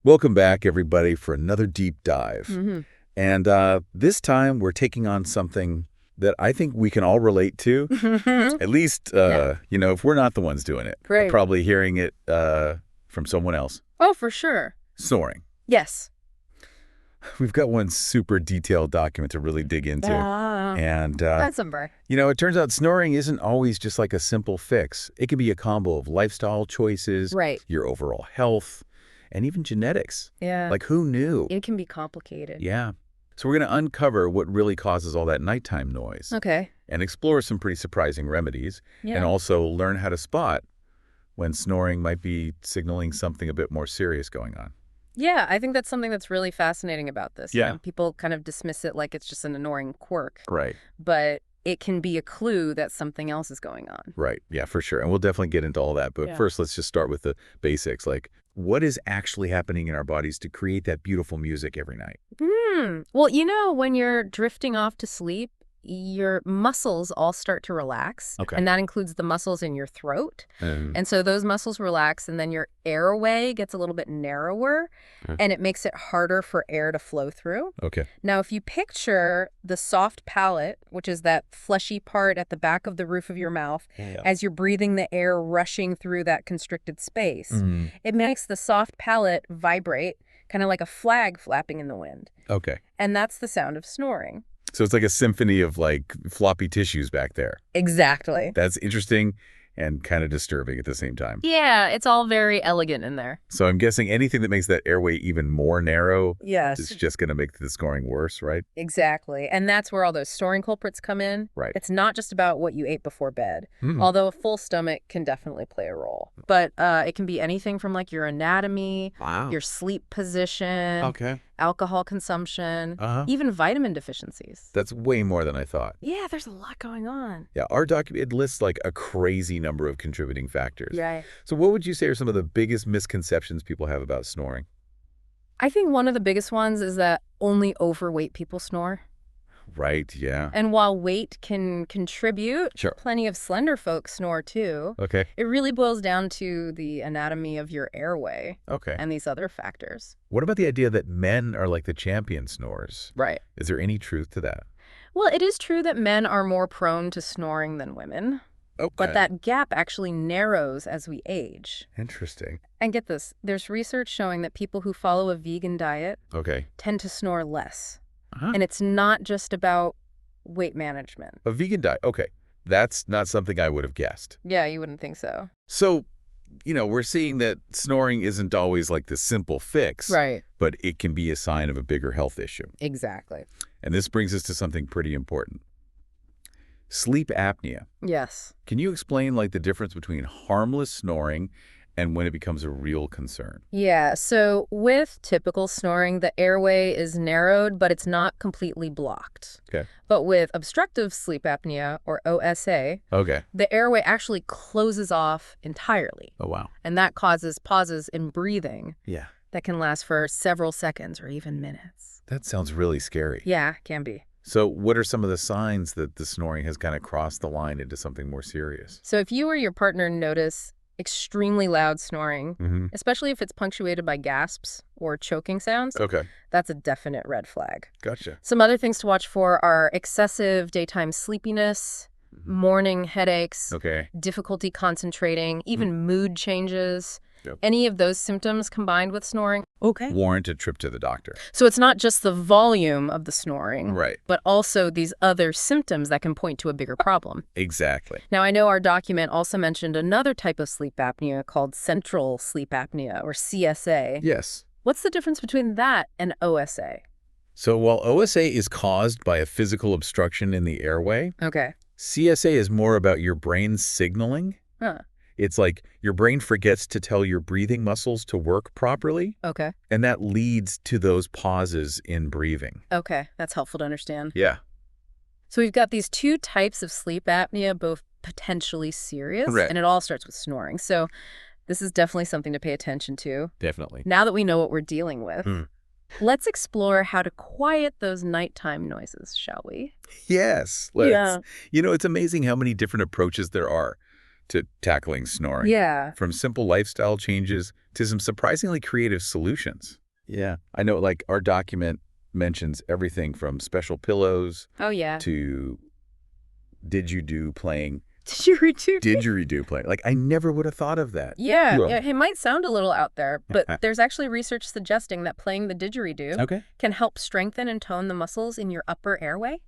Welcome back, everybody, for another deep dive. Hmm. And this time, we're taking on something that I think we can all relate to. At least, Yeah. if we're not the ones doing it. Great. Probably hearing it from someone else. Oh, for sure. Snoring. Yes. We've got one super detailed document to really dig into. And, That's number. it turns out snoring isn't always just like a simple fix. It can be a combo of lifestyle choices, Right. your overall health, and even genetics. Yeah. Like, who knew? It can be complicated. Yeah. So we're going to uncover what really causes all that nighttime noise Okay. and explore some pretty surprising remedies Yeah. and also learn how to spot when snoring might be signaling something a bit more serious going on. Yeah, I think that's something that's really fascinating about this. Yeah. People kind of dismiss it like it's just an annoying quirk, Right. but it can be a clue that something else is going on. Right. Yeah, for sure. And we'll definitely get into all that. But Yeah. first, let's just start with the basics. Like, what is actually happening in our bodies to create that beautiful music every night? Well, when you're drifting off to sleep, your muscles all start to relax. Okay. And that includes the muscles in your throat. Um, And so those muscles relax, and then your airway gets a little bit narrower, and it makes it harder for air to flow through. okay. Now, if you picture the soft palate, which is that fleshy part at the back of the roof of your mouth, Yeah. as you're breathing the air rushing through that constricted space, Mm, it makes the soft palate vibrate, kind of like a flag flapping in the wind. okay. And that's the sound of snoring. So it's like a symphony of like floppy tissues back there. Exactly. That's interesting and kind of disturbing at the same time. Yeah, it's all very elegant in there. So I'm guessing anything that makes that airway even more narrow Yes. is just going to make the scoring worse, right? Exactly. And that's where all those snoring culprits come in. Right. It's not just about what you ate before bed, Hmm. although a full stomach can definitely play a role. But it can be anything from like your anatomy, Wow. your sleep position, Okay. alcohol consumption, Uh-huh. even vitamin deficiencies. That's way more than I thought. Yeah, there's a lot going on. Yeah, our document it lists like a crazy number of contributing factors. Yeah. So what would you say are some of the biggest misconceptions people have about snoring? I think one of the biggest ones is that only overweight people snore. Right, yeah. And while weight can contribute, Sure. plenty of slender folks snore too. Okay. It really boils down to the anatomy of your airway Okay. and these other factors. What about the idea that men are like the champion snorers? Right. Is there any truth to that? Well, it is true that men are more prone to snoring than women, Okay. but that gap actually narrows as we age. Interesting. And get this, there's research showing that people who follow a vegan diet Okay. tend to snore less. Uh-huh. And it's not just about weight management. A vegan diet. Okay. That's not something I would have guessed. Yeah, you wouldn't think so. So, we're seeing that snoring isn't always like the simple fix, Right. but it can be a sign of a bigger health issue. Exactly. And this brings us to something pretty important. Sleep apnea. Yes. Can you explain like the difference between harmless snoring and when it becomes a real concern? Yeah, so with typical snoring, the airway is narrowed, but it's not completely blocked. Okay. But with obstructive sleep apnea, or OSA, Okay. the airway actually closes off entirely. Oh, wow. And that causes pauses in breathing Yeah. that can last for several seconds or even minutes. That sounds really scary. Yeah, can be. So what are some of the signs that the snoring has kind of crossed the line into something more serious? So if you or your partner notice extremely loud snoring, Mm-hmm. especially if it's punctuated by gasps or choking sounds, Okay. that's a definite red flag. Gotcha. Some other things to watch for are excessive daytime sleepiness, morning headaches, Okay. difficulty concentrating, even mood changes. Yep. Any of those symptoms combined with snoring, okay. Warrant a trip to the doctor. So it's not just the volume of the snoring, Right. but also these other symptoms that can point to a bigger problem. Exactly. Now, I know our document also mentioned another type of sleep apnea called central sleep apnea, or CSA. Yes. What's the difference between that and OSA? So while OSA is caused by a physical obstruction in the airway, Okay. CSA is more about your brain's signaling. Huh. It's like your brain forgets to tell your breathing muscles to work properly, Okay. and that leads to those pauses in breathing. Okay. That's helpful to understand. Yeah. So we've got these two types of sleep apnea, both potentially serious, Right. and it all starts with snoring. So this is definitely something to pay attention to. Definitely. Now that we know what we're dealing with, Hmm. let's explore how to quiet those nighttime noises, shall we? Yes. Let's. Yeah. It's amazing how many different approaches there are to tackling snoring. Yeah. From simple lifestyle changes to some surprisingly creative solutions. Yeah. I know, like, our document mentions everything from special pillows Oh, yeah. to didgeridoo playing. Didgeridoo. Playing. Like, I never would have thought of that. Yeah. Well. It might sound a little out there, but there's actually research suggesting that playing the didgeridoo can help strengthen and tone the muscles in your upper airway.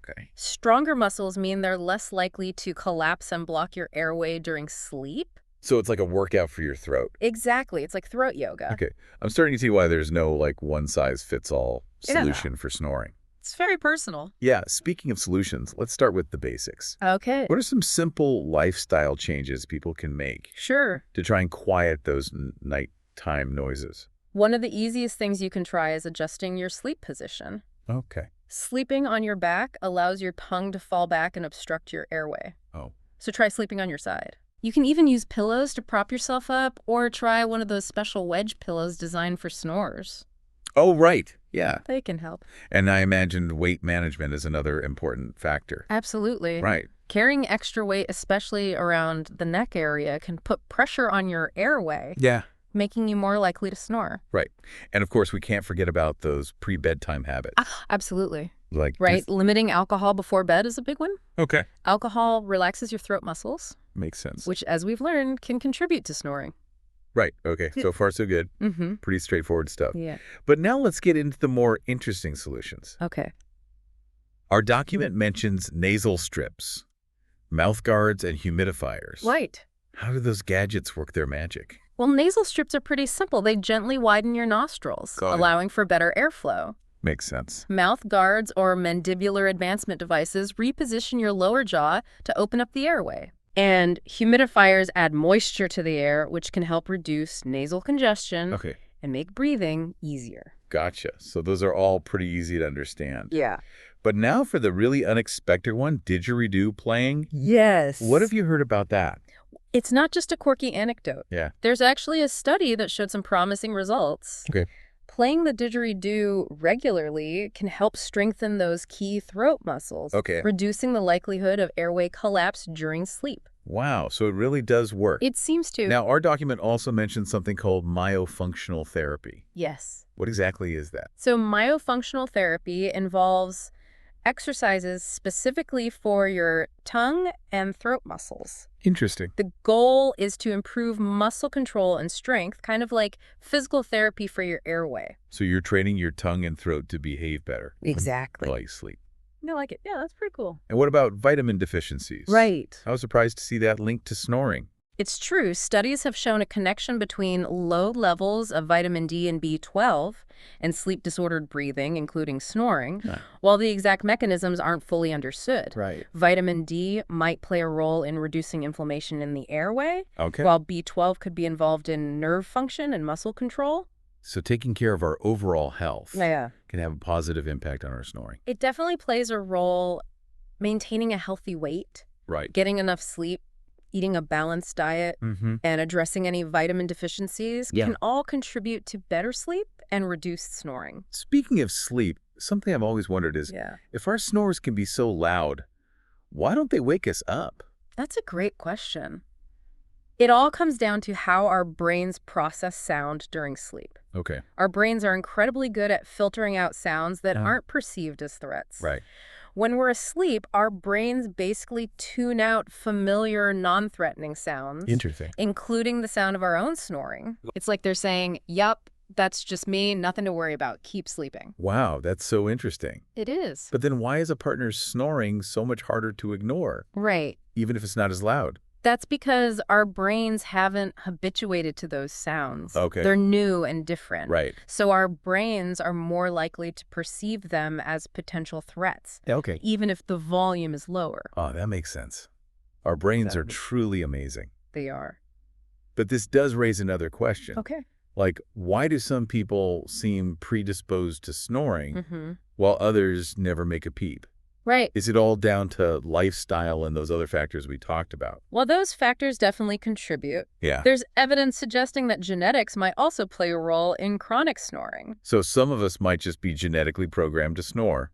Okay. Stronger muscles mean they're less likely to collapse and block your airway during sleep. So it's like a workout for your throat. Exactly. It's like throat yoga. Okay. I'm starting to see why there's no, like, one-size-fits-all solution for snoring. It's very personal. Yeah. Speaking of solutions, let's start with the basics. Okay. What are some simple lifestyle changes people can make Sure. to try and quiet those nighttime noises? One of the easiest things you can try is adjusting your sleep position. Okay. Sleeping on your back allows your tongue to fall back and obstruct your airway. Oh. So try sleeping on your side. You can even use pillows to prop yourself up or try one of those special wedge pillows designed for snorers. Oh, right. Yeah. They can help. And I imagined weight management is another important factor. Absolutely. Right. Carrying extra weight, especially around the neck area, can put pressure on your airway. Yeah. Making you more likely to snore. Right. And of course, we can't forget about those pre-bedtime habits. Absolutely. Like right. Limiting alcohol before bed is a big one. Okay. Alcohol relaxes your throat muscles. Makes sense. Which, as we've learned, can contribute to snoring. Right. Okay. So far, so good. Mm-hmm. Pretty straightforward stuff. Yeah. But now let's get into the more interesting solutions. Okay. Our document mentions nasal strips, mouth guards, and humidifiers. Right. How do those gadgets work their magic? Well, nasal strips are pretty simple. They gently widen your nostrils, allowing for better airflow. Makes sense. Mouth guards or mandibular advancement devices reposition your lower jaw to open up the airway. And humidifiers add moisture to the air, which can help reduce nasal congestion and make breathing easier. Gotcha. So those are all pretty easy to understand. Yeah. But now for the really unexpected one, didgeridoo playing. Yes. What have you heard about that? It's not just a quirky anecdote. Yeah. There's actually a study that showed some promising results. Okay. Playing the didgeridoo regularly can help strengthen those key throat muscles, reducing the likelihood of airway collapse during sleep. Wow, so it really does work. It seems to. Now, our document also mentions something called myofunctional therapy. Yes. What exactly is that? So myofunctional therapy involves exercises specifically for your tongue and throat muscles. Interesting. The goal is to improve muscle control and strength, kind of like physical therapy for your airway. So you're training your tongue and throat to behave better. Exactly. While you sleep. I like it. Yeah, that's pretty cool. And what about vitamin deficiencies? Right. I was surprised to see that linked to snoring. It's true. Studies have shown a connection between low levels of vitamin D and B12 and sleep-disordered breathing, including snoring, while the exact mechanisms aren't fully understood. Right. Vitamin D might play a role in reducing inflammation in the airway, while B12 could be involved in nerve function and muscle control. So taking care of our overall health can have a positive impact on our snoring. It definitely plays a role maintaining a healthy weight, getting enough sleep, eating a balanced diet, and addressing any vitamin deficiencies can all contribute to better sleep and reduce snoring. Speaking of sleep, something I've always wondered is, if our snores can be so loud, why don't they wake us up? That's a great question. It all comes down to how our brains process sound during sleep. Okay. Our brains are incredibly good at filtering out sounds that aren't perceived as threats. Right. When we're asleep, our brains basically tune out familiar, non-threatening sounds. Interesting. Including the sound of our own snoring. It's like they're saying, yup, that's just me, nothing to worry about, keep sleeping. Wow, that's so interesting. It is. But then why is a partner's snoring so much harder to ignore? Right. Even if it's not as loud? That's because our brains haven't habituated to those sounds. Okay. They're new and different. Right. So our brains are more likely to perceive them as potential threats. Okay. Even if the volume is lower. Oh, that makes sense. Our brains are truly amazing. They are. But this does raise another question. Okay. Like, why do some people seem predisposed to snoring while others never make a peep? Right. Is it all down to lifestyle and those other factors we talked about? Well, those factors definitely contribute. Yeah. There's evidence suggesting that genetics might also play a role in chronic snoring. So some of us might just be genetically programmed to snore.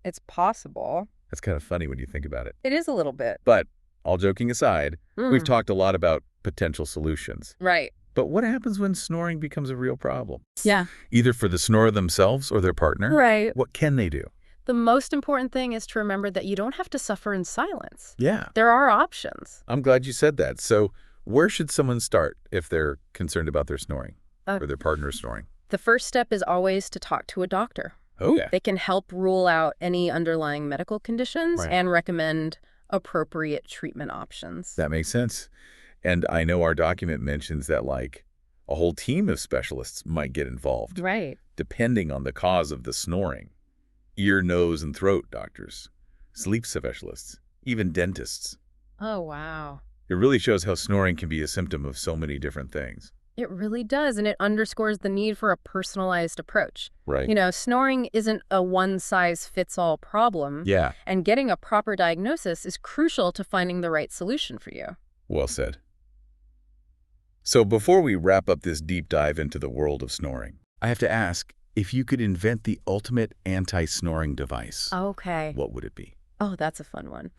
It's possible. That's kind of funny when you think about it. It is a little bit. But all joking aside, we've talked a lot about potential solutions. Right. But what happens when snoring becomes a real problem? Yeah. Either for the snorer themselves or their partner? Right. What can they do? The most important thing is to remember that you don't have to suffer in silence. Yeah. There are options. I'm glad you said that. So where should someone start if they're concerned about their snoring or their partner's snoring? The first step is always to talk to a doctor. Oh, yeah. They can help rule out any underlying medical conditions and recommend appropriate treatment options. That makes sense. And I know our document mentions that, like, a whole team of specialists might get involved. Right. Depending on the cause of the snoring. Ear, nose, and throat doctors, sleep specialists, even dentists. Oh, wow. It really shows how snoring can be a symptom of so many different things. It really does, and it underscores the need for a personalized approach. Right. You know, snoring isn't a one-size-fits-all problem. Yeah. And getting a proper diagnosis is crucial to finding the right solution for you. Well said. So before we wrap up this deep dive into the world of snoring, I have to ask, if you could invent the ultimate anti-snoring device, Okay. what would it be? Oh, that's a fun one.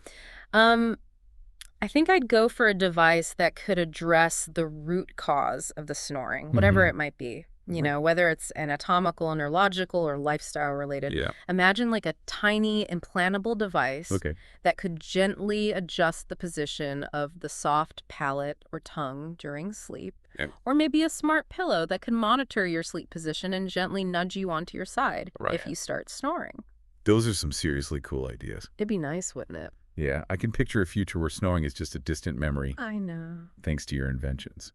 I think I'd go for a device that could address the root cause of the snoring, whatever it might be. You know, whether it's anatomical, neurological, or lifestyle related. Yeah. Imagine like a tiny implantable device Okay. that could gently adjust the position of the soft palate or tongue during sleep. Yep. Or maybe a smart pillow that can monitor your sleep position and gently nudge you onto your side if you start snoring. Those are some seriously cool ideas. It'd be nice, wouldn't it? Yeah, I can picture a future where snoring is just a distant memory, I know. thanks to your inventions.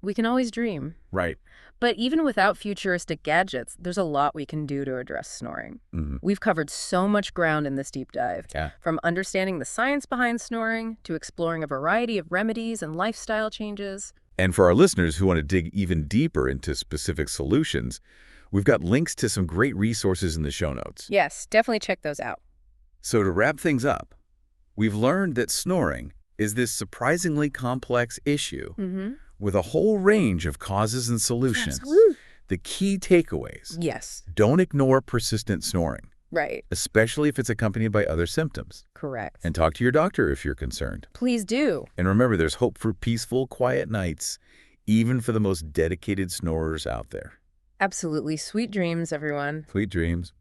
We can always dream. Right. But even without futuristic gadgets, there's a lot we can do to address snoring. We've covered so much ground in this deep dive, from understanding the science behind snoring to exploring a variety of remedies and lifestyle changes. And for our listeners who want to dig even deeper into specific solutions, we've got links to some great resources in the show notes. Yes, definitely check those out. So to wrap things up, we've learned that snoring is this surprisingly complex issue with a whole range of causes and solutions. The key takeaways: Yes. don't ignore persistent snoring, Right. especially if it's accompanied by other symptoms. Correct. And talk to your doctor if you're concerned. Please do. And remember, there's hope for peaceful, quiet nights, even for the most dedicated snorers out there. Absolutely. Sweet dreams, everyone. Sweet dreams.